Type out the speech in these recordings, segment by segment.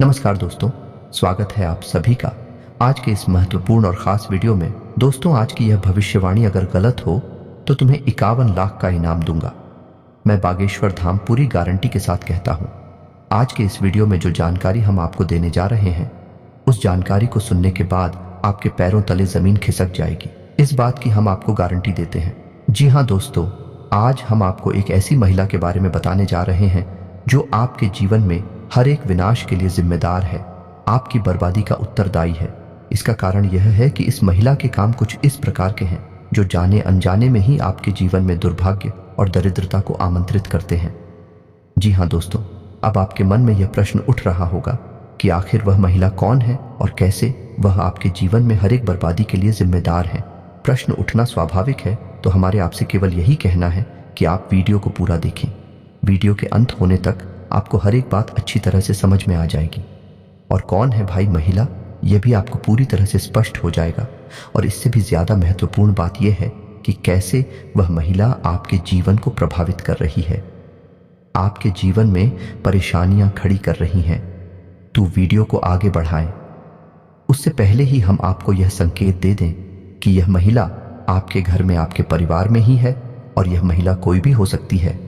नमस्कार दोस्तों, स्वागत है आप सभी का आज के इस महत्वपूर्ण और ख़ास वीडियो में। दोस्तों, आज की यह भविष्यवाणी अगर गलत हो तो तुम्हें 51 लाख का इनाम दूंगा। मैं बागेश्वर धाम पूरी गारंटी के साथ कहता हूँ। आज के इस वीडियो में जो जानकारी हम आपको देने जा रहे हैं, उस जानकारी को सुनने के बाद आपके पैरों तले ज़मीन खिसक जाएगी। इस बात की हम आपको गारंटी देते हैं। जी हाँ दोस्तों, आज हम आपको एक ऐसी महिला के बारे में बताने जा रहे हैं जो आपके जीवन में हर एक विनाश के लिए जिम्मेदार है, आपकी बर्बादी का उत्तरदायी है। इसका कारण यह है कि इस महिला के काम कुछ इस प्रकार के हैं जो जाने अनजाने में ही आपके जीवन में दुर्भाग्य और दरिद्रता को आमंत्रित करते हैं। जी हाँ दोस्तों, अब आपके मन में यह प्रश्न उठ रहा होगा कि आखिर वह महिला कौन है और कैसे वह आपके जीवन में हर एक बर्बादी के लिए जिम्मेदार है। प्रश्न उठना स्वाभाविक है, तो हमारे आपसे केवल यही कहना है कि आप वीडियो को पूरा देखें। वीडियो के अंत होने तक आपको हर एक बात अच्छी तरह से समझ में आ जाएगी। और कौन है भाई महिला, यह भी आपको पूरी तरह से स्पष्ट हो जाएगा। और इससे भी ज़्यादा महत्वपूर्ण बात यह है कि कैसे वह महिला आपके जीवन को प्रभावित कर रही है, आपके जीवन में परेशानियां खड़ी कर रही हैं। तो वीडियो को आगे बढ़ाएं। उससे पहले ही हम आपको यह संकेत दे दें कि यह महिला आपके घर में, आपके परिवार में ही है। और यह महिला कोई भी हो सकती है।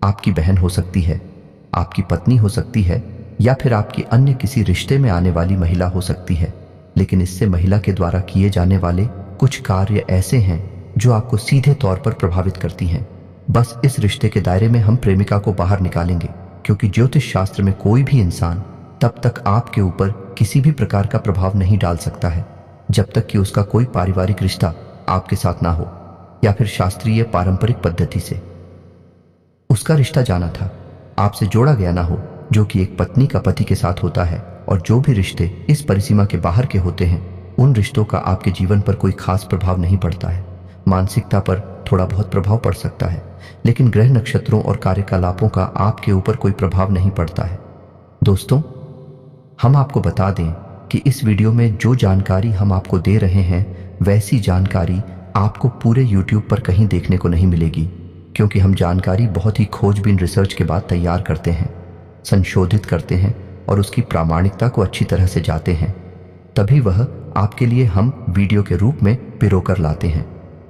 आपकी बहन हो सकती है, आपकी पत्नी हो सकती है, या फिर आपकी अन्य किसी रिश्ते में आने वाली महिला हो सकती है। लेकिन इससे महिला के द्वारा किए जाने वाले कुछ कार्य ऐसे हैं जो आपको सीधे तौर पर प्रभावित करती हैं। बस इस रिश्ते के दायरे में हम प्रेमिका को बाहर निकालेंगे, क्योंकि ज्योतिष शास्त्र में कोई भी इंसान तब तक आपके ऊपर किसी भी प्रकार का प्रभाव नहीं डाल सकता है जब तक कि उसका कोई पारिवारिक रिश्ता आपके साथ ना हो, या फिर शास्त्रीय पारंपरिक पद्धति से उसका रिश्ता जाना था आपसे जोड़ा गया ना हो, जो कि एक पत्नी का पति के साथ होता है। और जो भी रिश्ते इस परिसीमा के बाहर के होते हैं, उन रिश्तों का आपके जीवन पर कोई खास प्रभाव नहीं पड़ता है। मानसिकता पर थोड़ा बहुत प्रभाव पड़ सकता है, लेकिन ग्रह नक्षत्रों और कार्यकलापों का आपके ऊपर कोई प्रभाव नहीं पड़ता है। दोस्तों, हम आपको बता दें कि इस वीडियो में जो जानकारी हम आपको दे रहे हैं, वैसी जानकारी आपको पूरे YouTube पर कहीं देखने को नहीं मिलेगी, क्योंकि हम जानकारी बहुत ही खोजबीन रिसर्च के बाद तैयार करते हैं, संशोधित करते हैं और उसकी प्रामाणिकता को अच्छी तरह से जाते हैं। तभी वह आपके लिए हम वीडियो के रूप में पिरोकर लाते हैं।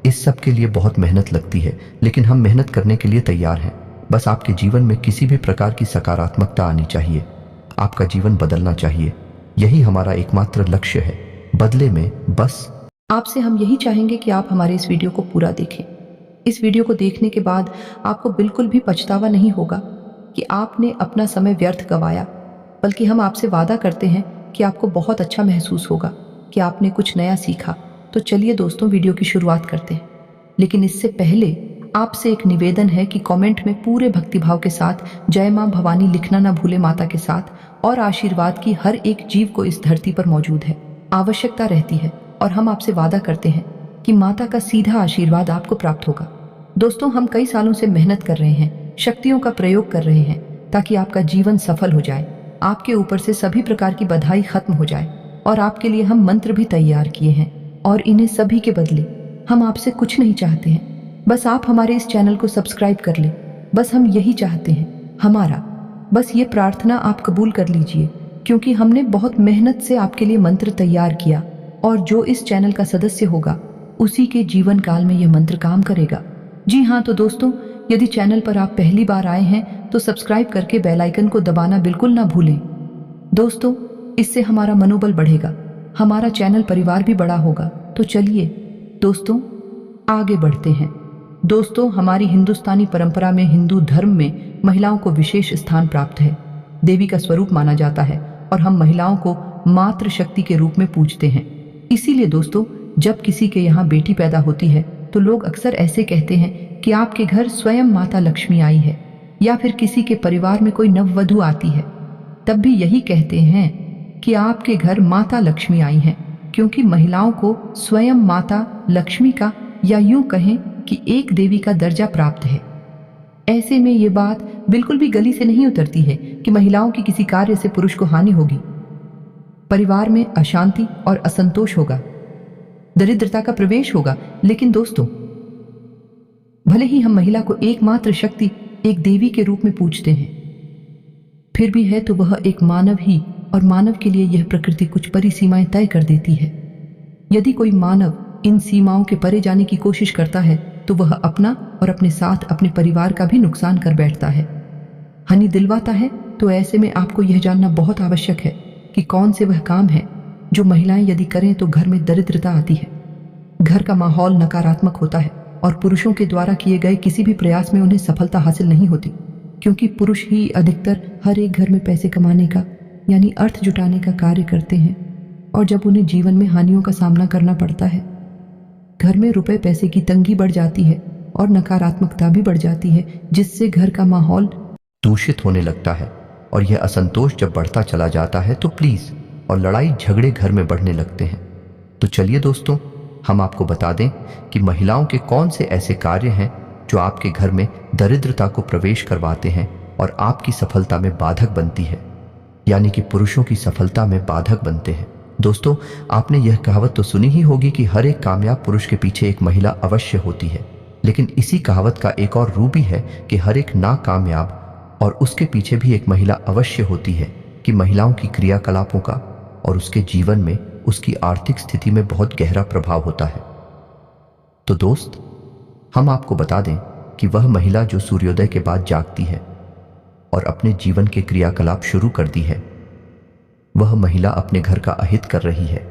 इस सब के लिए बहुत मेहनत लगती है, लेकिन हम मेहनत करने के लिए तैयार हैं। बस आपके जीवन में किसी भी प्रकार की सकारात्मकता आनी चाहिए, आपका जीवन बदलना चाहिए। यही हमारा एकमात्र लक्ष्य है। बदले में बस आपसे हम यही चाहेंगे कि आप हमारे इस वीडियो को पूरा देखें। इस वीडियो को देखने के बाद आपको बिल्कुल भी पछतावा नहीं होगा कि आपने अपना समय व्यर्थ गंवाया, बल्कि हम आपसे वादा करते हैं कि आपको बहुत अच्छा महसूस होगा कि आपने कुछ नया सीखा। तो चलिए दोस्तों, वीडियो की शुरुआत करते हैं। लेकिन इससे पहले आपसे एक निवेदन है कि कमेंट में पूरे भक्तिभाव के साथ जय मां भवानी लिखना ना भूले। माता के साथ और आशीर्वाद की हर एक जीव को इस धरती पर मौजूद है, आवश्यकता रहती है, और हम आपसे वादा करते हैं कि माता का सीधा आशीर्वाद आपको प्राप्त होगा। दोस्तों, हम कई सालों से मेहनत कर रहे हैं, शक्तियों का प्रयोग कर रहे हैं, ताकि आपका जीवन सफल हो जाए, आपके ऊपर से सभी प्रकार की बधाई खत्म हो जाए। और आपके लिए हम मंत्र भी तैयार किए हैं, और इन्हें सभी के बदले हम आपसे कुछ नहीं चाहते हैं। बस आप हमारे इस चैनल को सब्सक्राइब कर लें। बस हम यही चाहते हैं। हमारा बस ये प्रार्थना आप कबूल कर लीजिए, क्योंकि हमने बहुत मेहनत से आपके लिए मंत्र तैयार किया, और जो इस चैनल का सदस्य होगा उसी के जीवन काल में यह मंत्र काम करेगा। जी हाँ, तो दोस्तों, यदि चैनल पर आप पहली बार आए हैं तो सब्सक्राइब करके बेल आइकन को दबाना बिल्कुल ना भूलें। दोस्तों, इससे हमारा मनोबल बढ़ेगा, हमारा चैनल परिवार भी बड़ा होगा। तो चलिए दोस्तों, आगे बढ़ते हैं। दोस्तों, हमारी हिंदुस्तानी परंपरा में, हिंदू धर्म में महिलाओं को विशेष स्थान प्राप्त है, देवी का स्वरूप माना जाता है, और हम महिलाओं को मातृ शक्ति के रूप में पूजते हैं। इसीलिए दोस्तों, जब किसी के यहाँ बेटी पैदा होती है तो लोग अक्सर ऐसे कहते हैं कि आपके घर स्वयं माता लक्ष्मी आई है, या फिर किसी के परिवार में कोई नववधू आती है, तब भी यही कहते हैं कि आपके घर माता लक्ष्मी आई है, क्योंकि महिलाओं को स्वयं माता लक्ष्मी का, या यूं कहें कि एक देवी का दर्जा प्राप्त है। ऐसे में ये बात बिल्कुल भी गली से नहीं उतरती है कि महिलाओं की किसी कार्य से पुरुष को हानि होगी, परिवार में अशांति और असंतोष होगा, दरिद्रता का प्रवेश होगा। लेकिन दोस्तों, भले ही हम महिला को एकमात्र शक्ति, एक देवी के रूप में पूजते हैं, फिर भी है तो वह एक मानव ही और मानव के लिए यह प्रकृति कुछ परिसीमाएं तय कर देती है। यदि कोई मानव इन सीमाओं के परे जाने की कोशिश करता है तो वह अपना और अपने साथ अपने परिवार का भी नुकसान कर बैठता है। हानि दिलवाता है। तो ऐसे में आपको यह जानना बहुत आवश्यक है कि कौन से वह काम है जो महिलाएं यदि करें तो घर में दरिद्रता आती है, घर का माहौल नकारात्मक होता है और पुरुषों के द्वारा किए गए किसी भी प्रयास में उन्हें सफलता हासिल नहीं होती, क्योंकि पुरुष ही अधिकतर हर एक घर में पैसे कमाने का यानी अर्थ जुटाने का कार्य करते हैं। और जब उन्हें जीवन में हानियों का सामना करना पड़ता है, घर में रुपए पैसे की तंगी बढ़ जाती है और नकारात्मकता भी बढ़ जाती है, जिससे घर का माहौल दूषित होने लगता है। और यह असंतोष जब बढ़ता चला जाता है तो प्लीज और लड़ाई झगड़े घर में बढ़ने लगते हैं। तो चलिए दोस्तों, हम आपको बता दें कि महिलाओं के कौन से ऐसे कार्य हैं जो आपके घर में दरिद्रता को प्रवेश करवाते हैं और आपकी सफलता में बाधक बनती है, यानी कि पुरुषों की सफलता में बाधक बनते हैं। दोस्तों, आपने यह कहावत तो सुनी ही होगी कि हर एक कामयाब पुरुष के पीछे एक महिला अवश्य होती है। लेकिन इसी कहावत का एक और रूप भी है कि हर एक नाकामयाब और उसके पीछे भी एक महिला अवश्य होती है, कि महिलाओं की क्रियाकलापों का और उसके जीवन में, उसकी आर्थिक स्थिति में बहुत गहरा प्रभाव होता है। तो दोस्त, हम आपको बता दें कि वह महिला जो सूर्योदय के बाद जागती है और अपने जीवन के क्रियाकलाप शुरू कर दी है, वह महिला अपने घर का अहित कर रही है।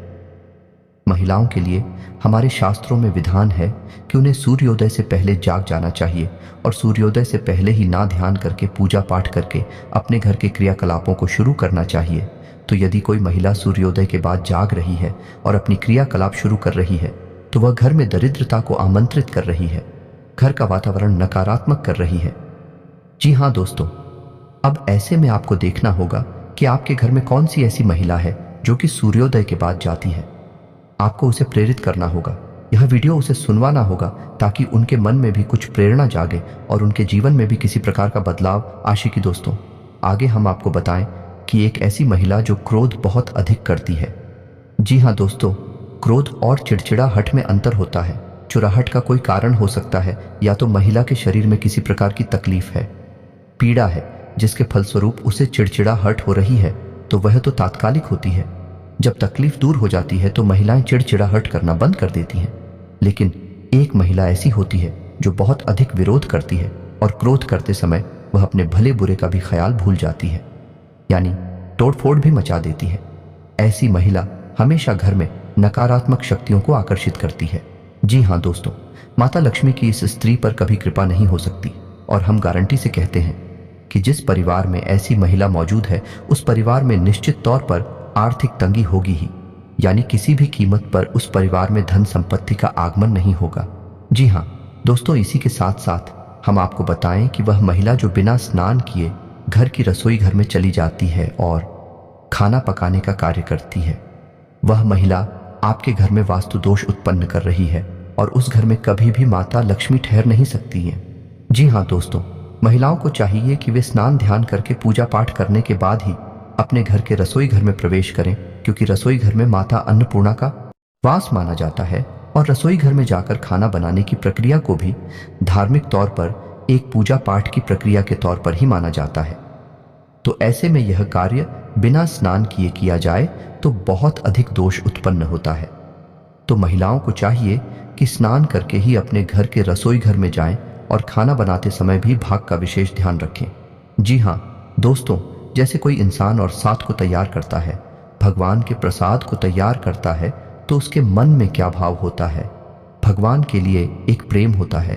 महिलाओं के लिए हमारे शास्त्रों में विधान है कि उन्हें सूर्योदय से पहले जाग जाना चाहिए और सूर्योदय से पहले ही ना ध्यान करके, पूजा पाठ करके अपने घर के क्रियाकलापों को शुरू करना चाहिए। तो यदि कोई महिला सूर्योदय के बाद जाग रही है और अपनी क्रियाकलाप शुरू कर रही है, तो वह घर में दरिद्रता को आमंत्रित कर रही है, घर का वातावरण नकारात्मक कर रही है। जी हाँ दोस्तों, अब ऐसे में आपको देखना होगा कि आपके घर में कौन सी ऐसी महिला है जो कि सूर्योदय के बाद जाती है। आपको उसे प्रेरित करना होगा, यह वीडियो उसे सुनवाना होगा, ताकि उनके मन में भी कुछ प्रेरणा जागे और उनके जीवन में भी किसी प्रकार का बदलाव आशिकी। दोस्तों, आगे हम आपको बताएं कि एक ऐसी महिला जो क्रोध बहुत अधिक करती है। जी हाँ दोस्तों, क्रोध और चिड़चिड़ाहट में अंतर होता है। चिड़चिड़ाहट का कोई कारण हो सकता है, या तो महिला के शरीर में किसी प्रकार की तकलीफ है, पीड़ा है, जिसके फलस्वरूप उसे चिड़चिड़ाहट हो रही है, तो वह तो तात्कालिक होती है। जब तकलीफ दूर हो जाती है तो महिलाएं चिड़चिड़ाहट करना बंद कर देती हैं। लेकिन एक महिला ऐसी होती है जो बहुत अधिक विरोध करती है और क्रोध करते समय वह अपने भले बुरे का भी ख्याल भूल जाती है, यानी तोड़फोड़ भी मचा देती है। ऐसी महिला हमेशा घर में नकारात्मक शक्तियों को आकर्षित करती है। जी हाँ दोस्तों, माता लक्ष्मी की इस स्त्री पर कभी कृपा नहीं हो सकती और हम गारंटी से कहते हैं कि जिस परिवार में ऐसी महिला मौजूद है, उस परिवार में निश्चित तौर पर आर्थिक तंगी होगी ही, यानी किसी भी कीमत पर उस परिवार में धन संपत्ति का आगमन नहीं होगा। जी हाँ दोस्तों, इसी के साथ साथ हम आपको बताएं कि वह महिला जो बिना स्नान किए घर की रसोई घर में चली जाती है और खाना पकाने का कार्य करती है, वह महिला आपके घर में वास्तु दोष उत्पन्न कर रही है और उस घर में कभी भी माता लक्ष्मी ठहर नहीं सकती है। जी हाँ दोस्तों, महिलाओं को चाहिए कि वे स्नान ध्यान करके पूजा पाठ करने के बाद ही अपने घर के रसोई घर में प्रवेश करें, क्योंकि रसोई घर में माता अन्नपूर्णा का वास माना जाता है और रसोई घर में जाकर खाना बनाने की प्रक्रिया को भी धार्मिक तौर पर एक पूजा पाठ की प्रक्रिया के तौर पर ही माना जाता है। तो ऐसे में यह कार्य बिना स्नान किए किया जाए तो बहुत अधिक दोष उत्पन्न होता है। तो महिलाओं को चाहिए कि स्नान करके ही अपने घर के रसोई घर में जाएं और खाना बनाते समय भी भाग का विशेष ध्यान रखें। जी हाँ दोस्तों, जैसे कोई इंसान और साथ को तैयार करता है, भगवान के प्रसाद को तैयार करता है, तो उसके मन में क्या भाव होता है? भगवान के लिए एक प्रेम होता है,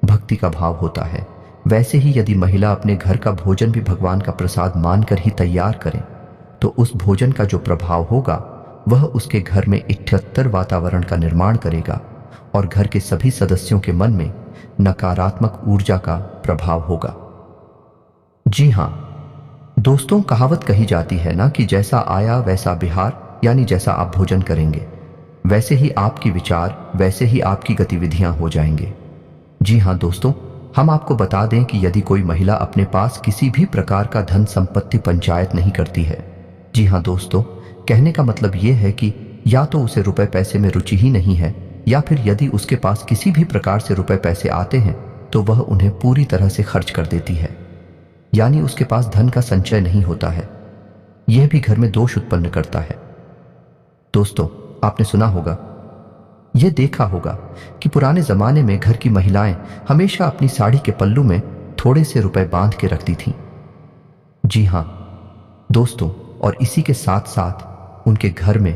भक्ति का भाव होता है। वैसे ही यदि महिला अपने घर का भोजन भी भगवान का प्रसाद मानकर ही तैयार करें, तो उस भोजन का जो प्रभाव होगा वह उसके घर में इकट्ठतर वातावरण का निर्माण करेगा और घर के सभी सदस्यों के मन में नकारात्मक ऊर्जा का प्रभाव होगा। जी हाँ दोस्तों, कहावत कही जाती है ना कि जैसा आया वैसा बिहार, यानी जैसा आप भोजन करेंगे वैसे ही आपकी विचार, वैसे ही आपकी गतिविधियां हो जाएंगे। जी हाँ दोस्तों, हम आपको बता दें कि यदि कोई महिला अपने पास किसी भी प्रकार का धन संपत्ति पंचायत नहीं करती है, जी हाँ दोस्तों, कहने का मतलब ये है कि या तो उसे रुपए पैसे में रुचि ही नहीं है, या फिर यदि उसके पास किसी भी प्रकार से रुपए पैसे आते हैं तो वह उन्हें पूरी तरह से खर्च कर देती है, यानी उसके पास धन का संचय नहीं होता है। यह भी घर में दोष उत्पन्न करता है। दोस्तों, आपने सुना होगा, यह देखा होगा कि पुराने जमाने में घर की महिलाएं हमेशा अपनी साड़ी के पल्लू में थोड़े से रुपए बांध के रखती थीं। जी हां दोस्तों, और इसी के साथ साथ उनके घर में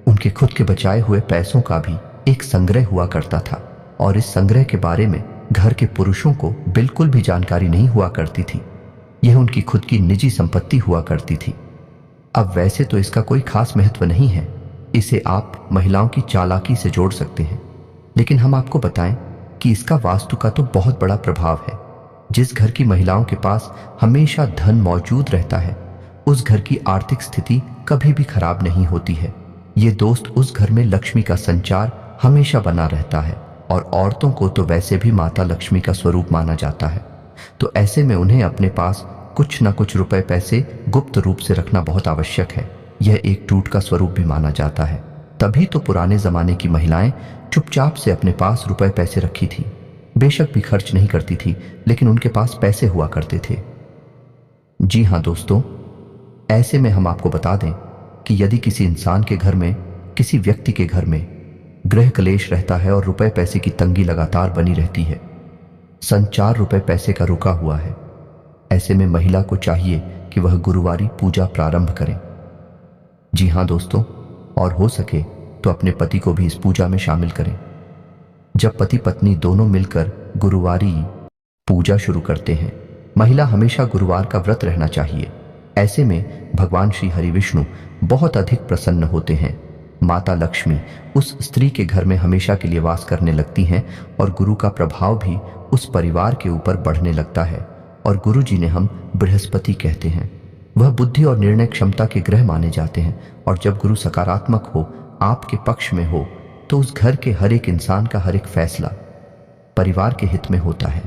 उनके खुद के बचाए हुए पैसों का भी एक संग्रह हुआ करता था, और इस संग्रह के बारे में घर के पुरुषों को बिल्कुल भी जानकारी नहीं हुआ करती थी। यह उनकी खुद की निजी संपत्ति हुआ करती थी। अब वैसे तो इसका कोई खास महत्व नहीं है, इसे आप महिलाओं की चालाकी से जोड़ सकते हैं, लेकिन हम आपको बताएं कि इसका वास्तु का तो बहुत बड़ा प्रभाव है। जिस घर की महिलाओं के पास हमेशा धन मौजूद रहता है, उस घर की आर्थिक स्थिति कभी भी खराब नहीं होती है। ये दोस्त, उस घर में लक्ष्मी का संचार हमेशा बना रहता है, और औरतों को तो वैसे भी माता लक्ष्मी का स्वरूप माना जाता है। तो ऐसे में उन्हें अपने पास कुछ न कुछ रुपए पैसे गुप्त रूप से रखना बहुत आवश्यक है। यह एक टूट का स्वरूप भी माना जाता है। तभी तो पुराने जमाने की महिलाएं चुपचाप से अपने पास रुपए पैसे रखी थी। बेशक भी खर्च नहीं करती थी, लेकिन उनके पास पैसे हुआ करते थे। जी हां दोस्तों, ऐसे में हम आपको बता दें कि यदि किसी इंसान के घर में, किसी व्यक्ति के घर में गृह क्लेश रहता है और रुपए पैसे की तंगी लगातार बनी रहती है, संचार रुपए पैसे का रुका हुआ है, ऐसे में महिला को चाहिए कि वह गुरुवारी पूजा प्रारंभ करें। जी हां दोस्तों, और हो सके तो अपने पति को भी इस पूजा में शामिल करें। जब पति पत्नी दोनों मिलकर गुरुवारी पूजा शुरू करते हैं, महिला हमेशा गुरुवार का व्रत रहना चाहिए। ऐसे में भगवान श्री हरि विष्णु बहुत अधिक प्रसन्न होते हैं। माता लक्ष्मी उस स्त्री के घर में हमेशा के लिए वास करने लगती हैं, और गुरु का प्रभाव भी उस परिवार के ऊपर बढ़ने लगता है। और गुरु जी ने हम बृहस्पति कहते हैं। वह बुद्धि और निर्णय क्षमता के ग्रह माने जाते हैं, और जब गुरु सकारात्मक हो, आपके पक्ष में हो, तो उस घर के हर एक इंसान का हर एक फैसला परिवार के हित में होता है,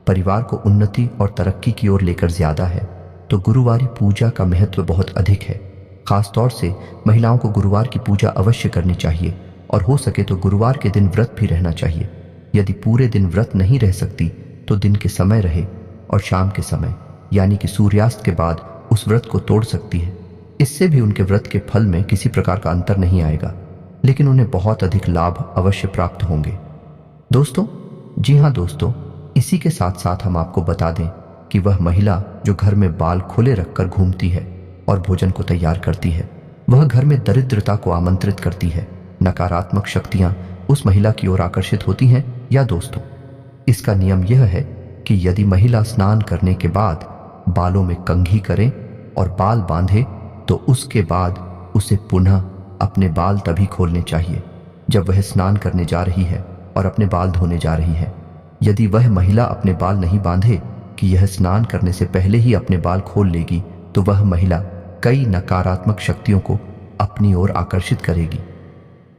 परिवार को उन्नति और तरक्की की ओर लेकर ज्यादा है। तो गुरुवारी पूजा का महत्व बहुत अधिक है। खासतौर से महिलाओं को गुरुवार की पूजा अवश्य करनी चाहिए, और हो सके तो गुरुवार के दिन व्रत भी रहना चाहिए। यदि पूरे दिन व्रत नहीं रह सकती तो दिन के समय रहे, और शाम के समय यानी कि सूर्यास्त के बाद उस व्रत को तोड़ सकती है। इससे भी उनके व्रत के फल में किसी प्रकार का अंतर नहीं आएगा, लेकिन उन्हें बहुत अधिक लाभ अवश्य प्राप्त होंगे। दोस्तों, जी हाँ दोस्तों, इसी के साथ साथ हम आपको बता दें कि वह महिला जो घर में बाल खुले रखकर घूमती है और भोजन को तैयार करती है, वह घर में दरिद्रता को आमंत्रित करती है। नकारात्मक शक्तियां उस महिला की ओर आकर्षित होती हैं। या दोस्तों, इसका नियम यह है कि यदि महिला स्नान करने के बाद बालों में कंघी करे और बाल बांधे, तो उसके बाद उसे पुनः अपने बाल तभी खोलने चाहिए जब वह स्नान करने जा रही है और अपने बाल धोने जा रही है। यदि वह महिला अपने बाल नहीं बांधे कि यह स्नान करने से पहले ही अपने बाल खोल लेगी, तो वह महिला कई नकारात्मक शक्तियों को अपनी ओर आकर्षित करेगी।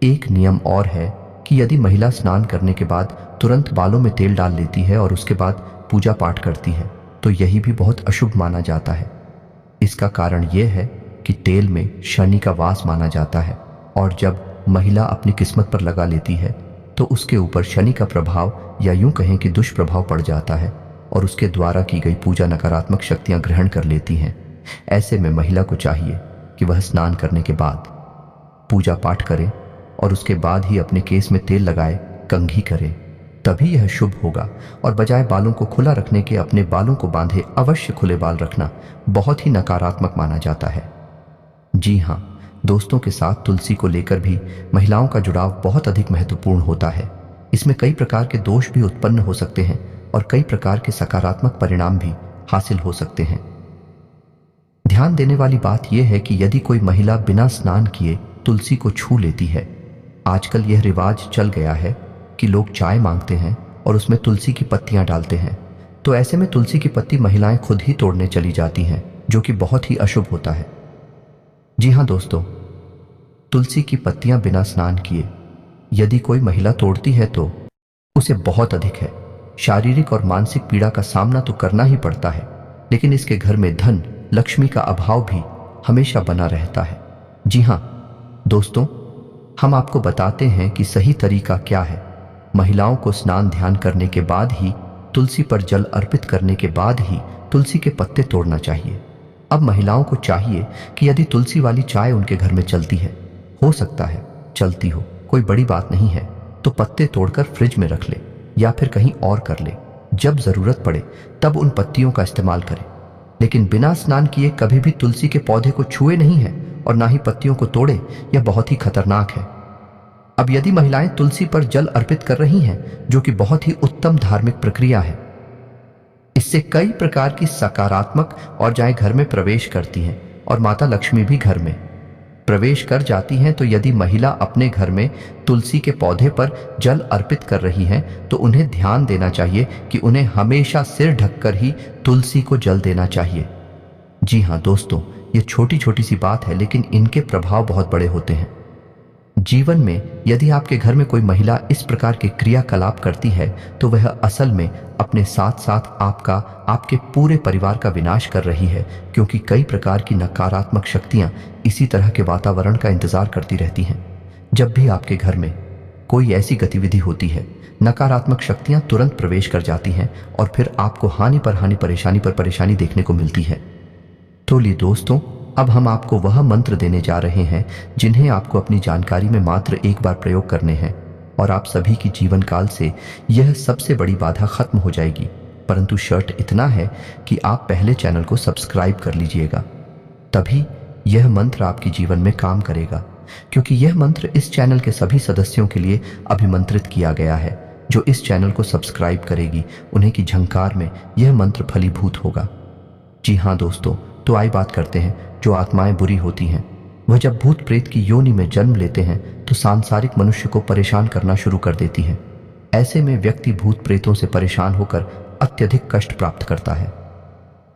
एक नियम और है कि यदि महिला स्नान करने के बाद तुरंत बालों में तेल डाल लेती है और उसके बाद पूजा पाठ करती है, तो यही भी बहुत अशुभ माना जाता है। इसका कारण यह है कि तेल में शनि का वास माना जाता है, और जब महिला अपनी किस्मत पर लगा लेती है तो उसके ऊपर शनि का प्रभाव, या यूं कहें कि दुष्प्रभाव पड़ जाता है, और उसके द्वारा की गई पूजा नकारात्मक शक्तियां ग्रहण कर लेती हैं। ऐसे में महिला को चाहिए कि वह स्नान करने के बाद पूजा पाठ करे और उसके बाद ही अपने केस में तेल लगाए, कंघी करे, तभी यह शुभ होगा। और बजाय बालों को खुला रखने के अपने बालों को बांधे अवश्य खुले बाल रखना बहुत ही नकारात्मक माना जाता है। जी हाँ दोस्तों, के साथ तुलसी को लेकर भी महिलाओं का जुड़ाव बहुत अधिक महत्वपूर्ण होता है। इसमें कई प्रकार के दोष भी उत्पन्न हो सकते हैं और कई प्रकार के सकारात्मक परिणाम भी हासिल हो सकते हैं। ध्यान देने वाली बात यह है कि यदि कोई महिला बिना स्नान किए तुलसी को छू लेती है, आजकल यह रिवाज चल गया है कि लोग चाय मांगते हैं और उसमें तुलसी की पत्तियां डालते हैं, तो ऐसे में तुलसी की पत्ती महिलाएं खुद ही तोड़ने चली जाती हैं, जो कि बहुत ही अशुभ होता है। जी हाँ दोस्तों, तुलसी की पत्तियां बिना स्नान किए यदि कोई महिला तोड़ती है तो उसे बहुत अधिक है शारीरिक और मानसिक पीड़ा का सामना तो करना ही पड़ता है, लेकिन इसके घर में धन लक्ष्मी का अभाव भी हमेशा बना रहता है। जी हाँ दोस्तों, हम आपको बताते हैं कि सही तरीका क्या है। महिलाओं को स्नान ध्यान करने के बाद ही, तुलसी पर जल अर्पित करने के बाद ही तुलसी के पत्ते तोड़ना चाहिए। अब महिलाओं को चाहिए कि यदि तुलसी वाली चाय उनके घर में चलती है, हो सकता है चलती हो, कोई बड़ी बात नहीं है, तो पत्ते तोड़कर फ्रिज में रख ले या फिर कहीं और कर ले। जब जरूरत पड़े तब उन पत्तियों का इस्तेमाल करें, लेकिन बिना स्नान किए कभी भी तुलसी के पौधे को छुए नहीं है और ना ही पत्तियों को तोड़े। यह बहुत ही खतरनाक है। अब यदि महिलाएं तुलसी पर जल अर्पित कर रही हैं, जो कि बहुत ही उत्तम धार्मिक प्रक्रिया है, इससे कई प्रकार की सकारात्मक ऊर्जाएं घर में प्रवेश करती हैं और माता लक्ष्मी भी घर में प्रवेश कर जाती हैं। तो यदि महिला अपने घर में तुलसी के पौधे पर जल अर्पित कर रही हैं, तो उन्हें ध्यान देना चाहिए कि उन्हें हमेशा सिर ढककर ही तुलसी को जल देना चाहिए। जी हाँ दोस्तों, ये छोटी छोटी सी बात है, लेकिन इनके प्रभाव बहुत बड़े होते हैं जीवन में। यदि आपके घर में कोई महिला इस प्रकार के क्रियाकलाप करती है, तो वह असल में अपने साथ साथ आपके पूरे परिवार का विनाश कर रही है, क्योंकि कई प्रकार की नकारात्मक शक्तियां इसी तरह के वातावरण का इंतजार करती रहती हैं। जब भी आपके घर में कोई ऐसी गतिविधि होती है, नकारात्मक शक्तियां तुरंत प्रवेश कर जाती हैं और फिर आपको हानि पर हानि, परेशानी पर परेशानी देखने को मिलती है। तो लिए दोस्तों, अब हम आपको वह मंत्र देने जा रहे हैं जिन्हें आपको अपनी जानकारी में मात्र एक बार प्रयोग करने हैं और आप सभी की जीवन काल से यह सबसे बड़ी बाधा खत्म हो जाएगी। परंतु शर्त इतना है कि आप पहले चैनल को सब्सक्राइब कर लीजिएगा, तभी यह मंत्र आपके जीवन में काम करेगा, क्योंकि यह मंत्र इस चैनल के सभी सदस्यों के लिए अभिमंत्रित किया गया है। जो इस चैनल को सब्सक्राइब करेगी, उन्हें की झंकार में यह मंत्र फलीभूत होगा। जी हाँ दोस्तों, तो आइए बात करते हैं। जो आत्माएं बुरी होती हैं, वह जब भूत प्रेत की योनि में जन्म लेते हैं तो सांसारिक मनुष्य को परेशान करना शुरू कर देती हैं। ऐसे में व्यक्ति भूत प्रेतों से परेशान होकर अत्यधिक कष्ट प्राप्त करता है।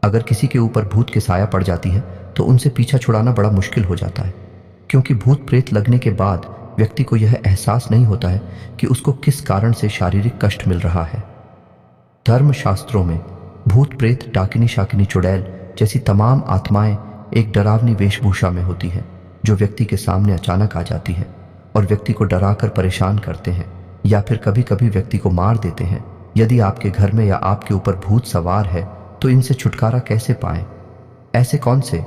अगर किसी के ऊपर भूत की साया पड़ जाती है तो उनसे पीछा छुड़ाना बड़ा मुश्किल हो जाता है, क्योंकि भूत प्रेत लगने के बाद व्यक्ति को यह एहसास नहीं होता है कि उसको किस कारण से शारीरिक कष्ट मिल रहा है। धर्मशास्त्रों में भूत प्रेत, डाकिनी, शाकिनी, चुड़ैल जैसी तमाम आत्माएं एक डरावनी वेशभूषा में होती है, जो व्यक्ति के सामने अचानक आ जाती है और व्यक्ति को डराकर परेशान करते हैं या फिर कभी कभी व्यक्ति को मार देते हैं। यदि आपके घर में या आपके ऊपर भूत सवार है तो इनसे छुटकारा कैसे पाएं? ऐसे कौन से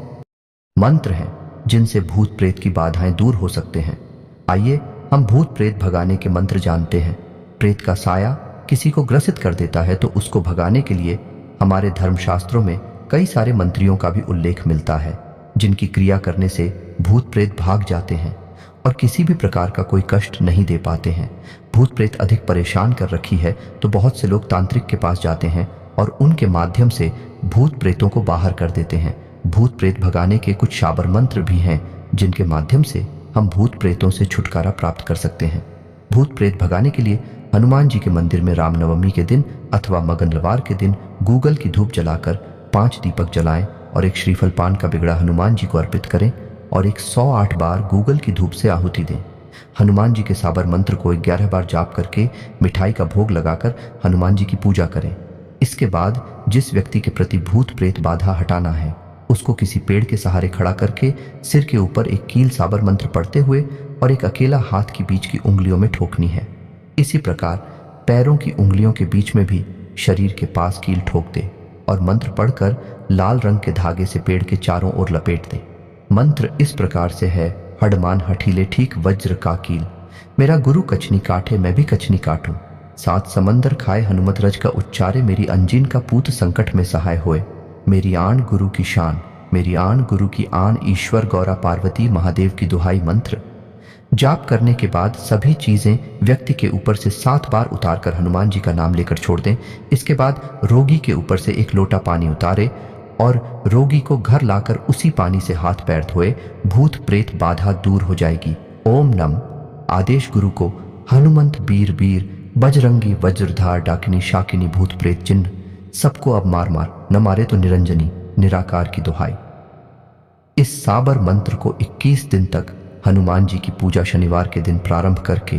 मंत्र हैं जिनसे भूत प्रेत की बाधाएं दूर हो सकते हैं? आइए हम भूत प्रेत भगाने के मंत्र जानते हैं। प्रेत का साया किसी को ग्रसित कर देता है तो उसको भगाने के लिए हमारे धर्मशास्त्रों में कई सारे मंत्रियों का भी उल्लेख मिलता है, जिनकी क्रिया करने से भूत प्रेत भाग जाते हैं और किसी भी प्रकार का कोई कष्ट नहीं दे पाते हैं। भूत प्रेत अधिक परेशान कर रखी है तो बहुत से लोग तांत्रिक के पास जाते हैं और उनके माध्यम से भूत प्रेतों को बाहर कर देते हैं। भूत प्रेत भगाने के कुछ शाबर मंत्र भी हैं जिनके माध्यम से हम भूत प्रेतों से छुटकारा प्राप्त कर सकते हैं। भूत प्रेत भगाने के लिए हनुमान जी के मंदिर में रामनवमी के दिन अथवा मंगलवार के दिन गूगल की धूप जलाकर 5 दीपक जलाएं और एक श्रीफल पान का बिगड़ा हनुमान जी को अर्पित करें और 108 बार गूगल की धूप से आहुति दें। हनुमान जी के साबर मंत्र को 11 बार जाप करके मिठाई का भोग लगाकर हनुमान जी की पूजा करें। इसके बाद जिस व्यक्ति के प्रति भूत प्रेत बाधा हटाना है, उसको किसी पेड़ के सहारे खड़ा करके सिर के ऊपर एक कील साबर मंत्र पढ़ते हुए और एक अकेला हाथ की बीच की उंगलियों में ठोकनी है। इसी प्रकार पैरों की उंगलियों के बीच में भी शरीर के पास कील ठोक दे और मंत्र पढ़कर लाल रंग के धागे से पेड़ के चारों ओर लपेट दें। मंत्र इस प्रकार से है: हडमान हठीले ठीक वज्र का कील, मेरा गुरु कचनी काटे मैं भी कचनी काटूं, 7 समंदर खाए हनुमत रज का उच्चारे, मेरी अंजीन का पूत संकट में सहाय होए, मेरी आन गुरु की शान, मेरी आन गुरु की आन, ईश्वर गौरा पार्वती महादेव की दुहाई। मंत्र जाप करने के बाद सभी चीजें व्यक्ति के ऊपर से 7 बार उतारकर हनुमान जी का नाम लेकर छोड़ दें। इसके बाद रोगी के ऊपर से 1 लोटा पानी उतारे और रोगी को घर लाकर उसी पानी से हाथ पैर धोए। भूत प्रेत बाधा दूर हो जाएगी। ओम नम आदेश गुरु को हनुमंत बीर बीर, बजरंगी वज्रधार, डाकिनी शाकिनी भूत प्रेत चिन्ह, सबको अब मार मार, न मारे तो निरंजनी निराकार की दुहाई। इस साबर मंत्र को 21 दिन तक हनुमान जी की पूजा शनिवार के दिन प्रारंभ करके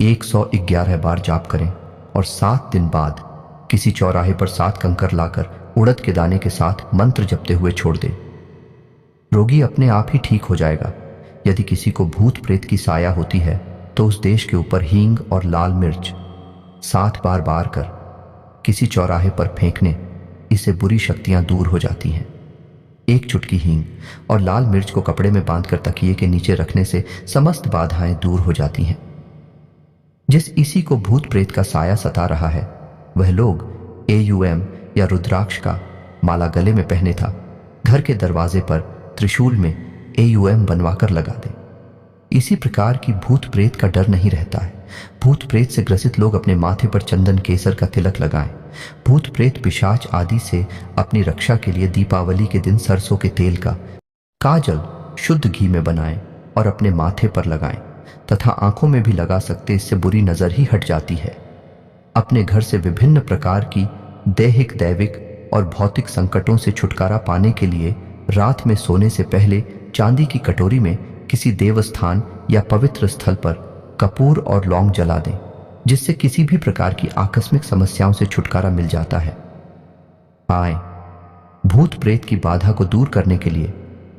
111 बार जाप करें और 7 दिन बाद किसी चौराहे पर 7 कंकर लाकर उड़द के दाने के साथ मंत्र जपते हुए छोड़ दे। रोगी अपने आप ही ठीक हो जाएगा। यदि किसी को भूत प्रेत की साया होती है तो उस देश के ऊपर हींग और लाल मिर्च 7 बार बार कर किसी चौराहे पर फेंकने, इससे बुरी शक्तियां दूर हो जाती हैं। एक चुटकी हींग और लाल मिर्च को कपड़े में बांधकर तकिए के नीचे रखने से समस्त बाधाएं दूर हो जाती हैं। जिस इसी को भूत प्रेत का साया सता रहा है, वह लोग AUM या रुद्राक्ष का माला गले में पहने था घर के दरवाजे पर त्रिशूल में AUM बनवाकर लगा दे। इसी प्रकार की भूत प्रेत का डर नहीं रहता है। भूत प्रेत से ग्रसित लोग अपने माथे पर चंदन केसर का तिलक लगाएं। भूत प्रेत पिशाच आदि से अपनी रक्षा के लिए दीपावली के दिन सरसों के तेल का काजल शुद्ध घी में बनाएं और अपने माथे पर लगाएं तथा आंखों में भी लगा सकते, इससे बुरी नजर ही हट जाती है। अपने घर से विभिन्न प्रकार की दैहिक, दैविक और भौतिक संकटों से छुटकारा पाने के लिए रात में सोने से पहले चांदी की कटोरी में किसी देवस्थान या पवित्र स्थल पर कपूर और लौंग जला दें, जिससे किसी भी प्रकार की आकस्मिक समस्याओं से छुटकारा मिल जाता है। आए भूत प्रेत की बाधा को दूर करने के लिए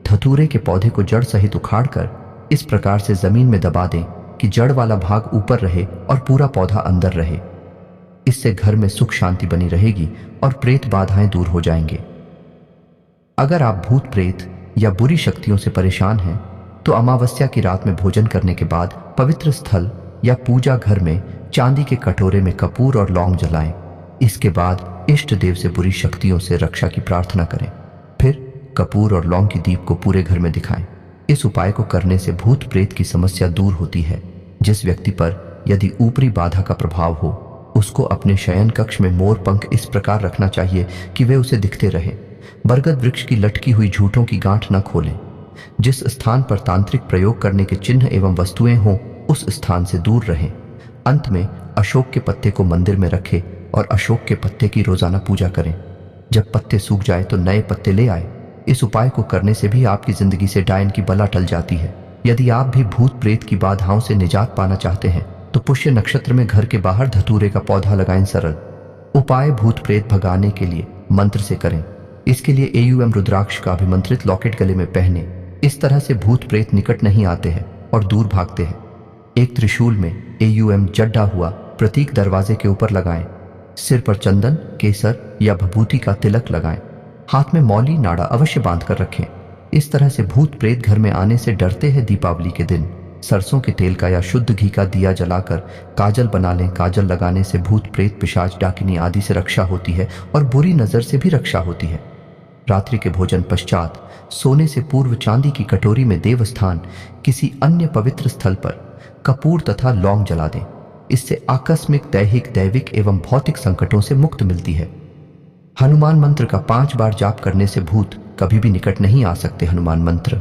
धतूरे के पौधे को जड़ सहित उखाड़कर इस प्रकार से जमीन में दबा दें कि जड़ वाला भाग ऊपर रहे और पूरा पौधा अंदर रहे। इससे घर में सुख शांति बनी रहेगी और प्रेत बाधाएं दूर हो जाएंगे। अगर आप भूत प्रेत या बुरी शक्तियों से परेशान हैं तो अमावस्या की रात में भोजन करने के बाद पवित्र स्थल या पूजा घर में चांदी के कटोरे में कपूर और लौंग जलाएं। इसके बाद इष्ट देव से बुरी शक्तियों से रक्षा की प्रार्थना करें। फिर कपूर और लौंग की दीप को पूरे घर में दिखाएं। इस उपाय को करने से भूत प्रेत की समस्या दूर होती है। जिस व्यक्ति पर यदि ऊपरी बाधा का प्रभाव हो, उसको अपने शयन कक्ष में मोर पंख इस प्रकार रखना चाहिए कि वे उसे दिखते रहे। बरगद वृक्ष की लटकी हुई झूठों की गांठ न खोलें। जिस स्थान पर तांत्रिक प्रयोग करने के चिन्ह एवं वस्तुएं हों, उस स्थान से दूर रहें। अंत में अशोक के पत्ते को मंदिर में रखें और अशोक के पत्ते की रोजाना पूजा करें। जब पत्ते सूख जाए तो नए पत्ते ले आए। इस उपाय को करने से भी आपकी जिंदगी से डायन की बला टल जाती है। यदि आप भी भूत प्रेत की बाधाओं से निजात पाना चाहते हैं तो पुष्य नक्षत्र में घर के बाहर धतूरे का पौधा लगाएं। सरल उपाय भूत प्रेत भगाने के लिए मंत्र से करें। इसके लिए AUM रुद्राक्ष का अभिमंत्रित लॉकेट गले में पहने। इस तरह से भूत प्रेत निकट नहीं आते हैं और दूर भागते हैं। एक त्रिशूल में AUM जड्डा हुआ प्रतीक दरवाजे के ऊपर लगाएं। सिर पर चंदन, केसर या भभूति का तिलक लगाएं। हाथ में मौली नाड़ा अवश्य बांध कर रखें। इस तरह से भूत प्रेत घर में आने से डरते हैं। दीपावली के दिन सरसों के तेल का या शुद्ध घी का दिया जलाकर काजल बना लें। काजल लगाने से भूत प्रेत, पिशाच, डाकिनी आदि से रक्षा होती है और बुरी नजर से भी रक्षा होती है। रात्रि के भोजन पश्चात सोने से पूर्व चांदी की कटोरी में देवस्थान किसी अन्य पवित्र स्थल पर कपूर तथा लौंग जला दें। इससे आकस्मिक, दैहिक, दैविक एवं भौतिक संकटों से मुक्त मिलती है। हनुमान मंत्र का 5 बार जाप करने से भूत कभी भी निकट नहीं आ सकते। हनुमान मंत्र: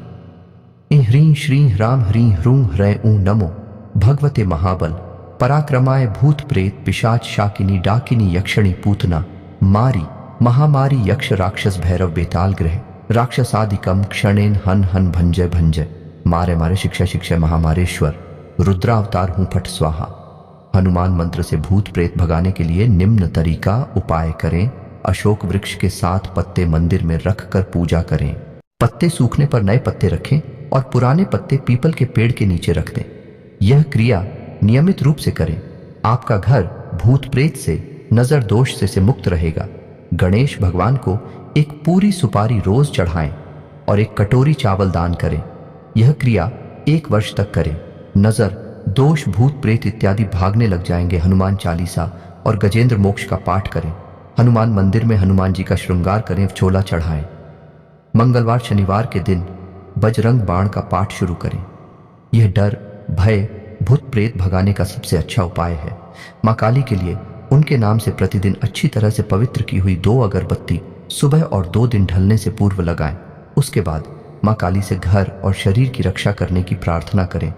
ह्रीं श्रीं ह्रां ह्रीं ह्रूं ह्रैं ऊं नमो भगवते महाबल पराक्रमाय भूत प्रेत पिशाच शाकिनी डाकिनी यक्षिणी पूतना मारी महामारी यक्ष राक्षस भैरव बेताल ग्रह राक्षसादिकम क्षणेन हन हन भंजय भंजय मारे मारे शिक्षा शिक्षा महामारेश्वर रुद्रावतार हूं फट स्वाहा। हनुमान मंत्र से भूत प्रेत भगाने के लिए निम्न तरीका उपाय करें। अशोक वृक्ष के 7 पत्ते मंदिर में रखकर पूजा करें। पत्ते सूखने पर नए पत्ते रखें और पुराने पत्ते पीपल के पेड़ के नीचे रख दें। यह क्रिया नियमित रूप से करें। आपका घर भूत प्रेत से, नजर दोष से मुक्त रहेगा। गणेश भगवान को एक पूरी सुपारी रोज चढ़ाएं और एक कटोरी चावल दान करें। यह क्रिया 1 वर्ष तक करें। नजर दोष, भूत प्रेत इत्यादि भागने लग जाएंगे। हनुमान चालीसा और गजेंद्र मोक्ष का पाठ करें। हनुमान मंदिर में हनुमान जी का श्रृंगार करें, चोला चढ़ाएं। मंगलवार, शनिवार के दिन बजरंग बाण का पाठ शुरू करें। यह डर, भय, भूत प्रेत भगाने का सबसे अच्छा उपाय है। माँ काली के लिए उनके नाम से प्रतिदिन अच्छी तरह से पवित्र की हुई 2 अगरबत्ती सुबह और 2 दिन ढलने से पूर्व लगाएं। उसके बाद माँ काली से घर और शरीर की रक्षा करने की प्रार्थना करें।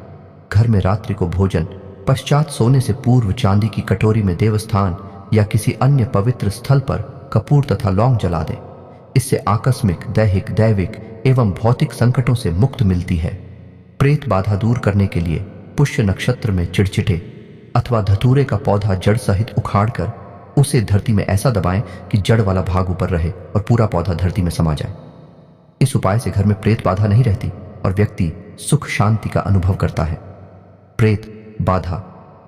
घर में रात्रि को भोजन पश्चात सोने से पूर्व चांदी की कटोरी में देवस्थान या किसी अन्य पवित्र स्थल पर कपूर तथा लौंग जला दें। इससे आकस्मिक, दैहिक, दैविक एवं भौतिक संकटों से मुक्त मिलती है। प्रेत बाधा दूर करने के लिए पुष्य नक्षत्र में चिड़चिटे अथवा धतूरे का पौधा जड़ सहित उखाड़कर उसे धरती में ऐसा दबाएं कि जड़ वाला भाग ऊपर रहे और पूरा पौधा धरती में समा जाए। इस उपाय से घर में प्रेत बाधा नहीं रहती और व्यक्ति सुख शांति का अनुभव करता है। प्रेत बाधा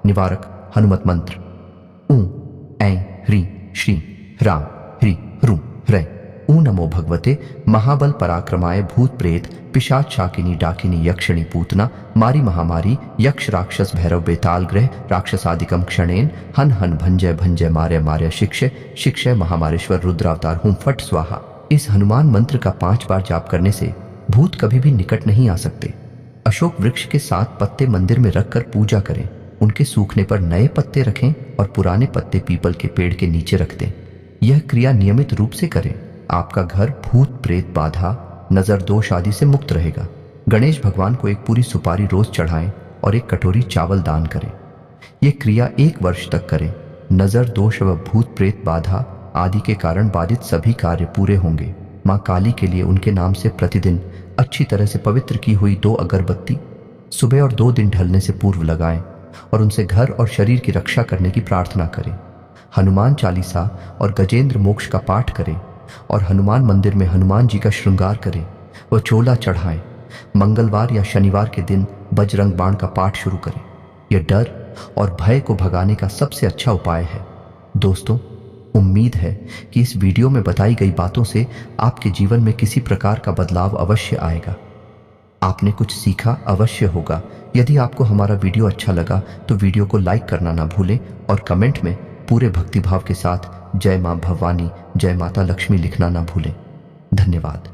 निवारक हनुमत मंत्र: ऊं ऐं ह्रीं श्रीं ह्रां ह्रीं ह्रूं ह्रैं ऊ नमो भगवते महाबल पराक्रमाय भूत प्रेत पिशाच शाकिनी डाकिनी यक्षिणी पूतना मारी महामारी यक्ष राक्षस भैरव बेताल ग्रह राक्षसादिकम क्षणेन हन हन भंजय भंजय मार्य मार्य शिक्षय शिक्षय महामारेश्वर रुद्रावतार हूं फट स्वाहा। इस हनुमान मंत्र का 5 बार जाप करने से भूत कभी भी निकट नहीं आ सकते। अशोक वृक्ष के 7 पत्ते मंदिर में रखकर पूजा करें, उनके सूखने पर नए पत्ते रखें और पुराने पत्ते पीपल के पेड़ के नीचे रख दें। यह क्रिया नियमित रूप से करें, आपका घर भूत प्रेत बाधा नजर दोष आदि से मुक्त रहेगा। गणेश भगवान को एक पूरी सुपारी रोज चढ़ाएं और एक कटोरी चावल दान करें। यह क्रिया 1 वर्ष तक करें। नजर दोष व भूत प्रेत बाधा आदि के कारण बाधित सभी कार्य पूरे होंगे। माँ काली के लिए उनके नाम से प्रतिदिन अच्छी तरह से पवित्र की हुई 2 अगरबत्ती सुबह और 2 दिन ढलने से पूर्व लगाएं और उनसे घर और शरीर की रक्षा करने की प्रार्थना करें। हनुमान चालीसा और गजेंद्र मोक्ष का पाठ करें और हनुमान मंदिर में हनुमान जी का श्रृंगार करें व चोला चढ़ाएं। मंगलवार या शनिवार के दिन बजरंग बाण का पाठ शुरू करें। यह डर और भय को भगाने का सबसे अच्छा उपाय है। दोस्तों, उम्मीद है कि इस वीडियो में बताई गई बातों से आपके जीवन में किसी प्रकार का बदलाव अवश्य आएगा। आपने कुछ सीखा अवश्य होगा। यदि आपको हमारा वीडियो अच्छा लगा तो वीडियो को लाइक करना ना भूलें और कमेंट में पूरे भक्तिभाव के साथ जय मां भवानी, जय माता लक्ष्मी लिखना ना भूलें। धन्यवाद।